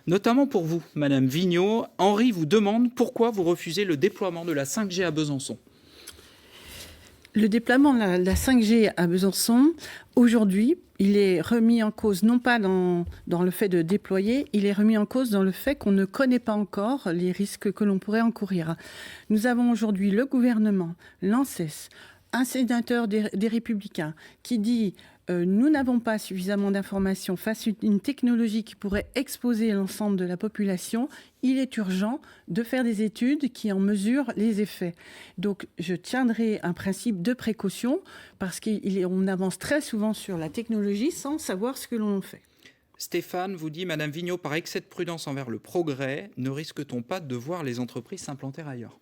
Notamment pour vous, Madame Vignaud. Henri vous demande pourquoi vous refusez le déploiement de la 5G à Besançon. Le déploiement de la 5G à Besançon, aujourd'hui, il est remis en cause, non pas dans le fait de déployer, il est remis en cause dans le fait qu'on ne connaît pas encore les risques que l'on pourrait encourir. Nous avons aujourd'hui le gouvernement, l'ANSES, un sénateur des Républicains qui dit nous n'avons pas suffisamment d'informations face à une technologie qui pourrait exposer l'ensemble de la population. Il est urgent de faire des études qui en mesurent les effets. Donc, je tiendrai un principe de précaution parce qu'on avance très souvent sur la technologie sans savoir ce que l'on fait. Stéphane vous dit, Madame Vignaud, par excès de prudence envers le progrès, ne risque-t-on pas de voir les entreprises s'implanter ailleurs ?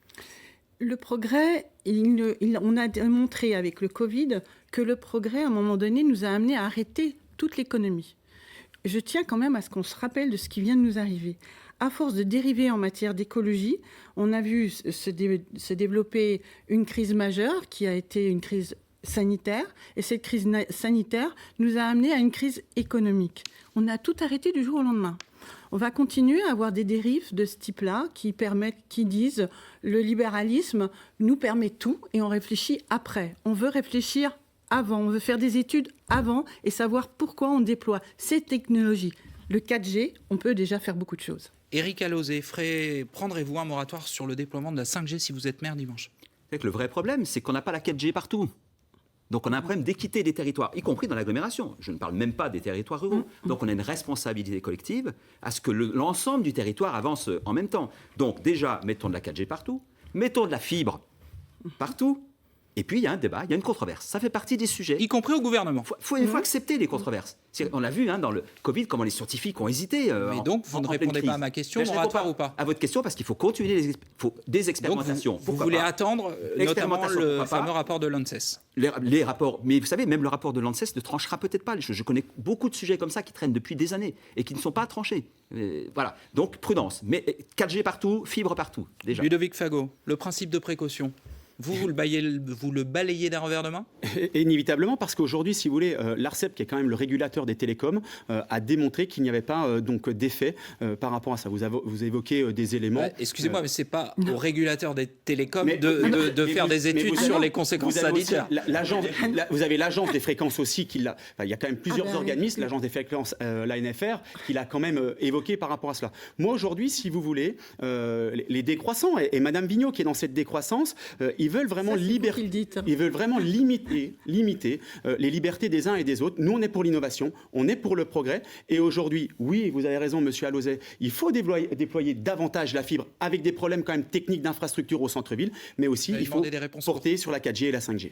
Le progrès, on a démontré avec le Covid que le progrès, à un moment donné, nous a amené à arrêter toute l'économie. Je tiens quand même à ce qu'on se rappelle de ce qui vient de nous arriver. À force de dériver en matière d'écologie, on a vu se développer une crise majeure qui a été une crise sanitaire. Et cette crise sanitaire nous a amené à une crise économique. On a tout arrêté du jour au lendemain. On va continuer à avoir des dérives de ce type-là qui disent le libéralisme nous permet tout et on réfléchit après. On veut réfléchir avant, on veut faire des études avant et savoir pourquoi on déploie ces technologies. Le 4G, on peut déjà faire beaucoup de choses. Éric Alauzet, prendrez-vous un moratoire sur le déploiement de la 5G si vous êtes maire dimanche ? Le vrai problème, c'est qu'on n'a pas la 4G partout. Donc on a un problème d'équité des territoires, y compris dans l'agglomération. Je ne parle même pas des territoires ruraux. Donc on a une responsabilité collective à ce que l'ensemble du territoire avance en même temps. Donc déjà, mettons de la 4G partout, mettons de la fibre partout, et puis il y a un débat, il y a une controverse. Ça fait partie des sujets. Y compris au gouvernement. Il faut accepter les controverses. On l'a vu dans le Covid, comment les scientifiques ont hésité. Mais donc, vous ne répondez pas à ma question, moratoire ou pas ? À votre question, parce qu'il faut continuer des expérimentations. Donc vous voulez attendre notamment le fameux rapport de l'ANSES ? Les rapports, mais vous savez, même le rapport de l'ANSES ne tranchera peut-être pas les choses. Je connais beaucoup de sujets comme ça qui traînent depuis des années et qui ne sont pas tranchés. Voilà, donc prudence. Mais 4G partout, fibre partout, déjà. Ludovic Fagot, le principe de précaution. Vous le balayez d'un revers de main ? Inévitablement, parce qu'aujourd'hui, si vous voulez, l'ARCEP, qui est quand même le régulateur des télécoms, a démontré qu'il n'y avait pas d'effet par rapport à ça. Vous évoquez des éléments... Ouais, excusez-moi, mais ce n'est pas au régulateur des télécoms de faire des études sur les conséquences sanitaires. Vous avez l'agence des fréquences aussi, il y a quand même plusieurs organismes, l'agence des fréquences, l'ANFR, qui l'a quand même évoqué par rapport à cela. Moi, aujourd'hui, si vous voulez, les décroissants, et Madame Vignaud, qui est dans cette décroissance, ils veulent vraiment limiter les libertés des uns et des autres. Nous, on est pour l'innovation, on est pour le progrès. Et aujourd'hui, oui, vous avez raison, Monsieur Alauzet, il faut déployer davantage la fibre avec des problèmes quand même techniques d'infrastructure au centre-ville, mais aussi il faut porter sur la 4G et la 5G.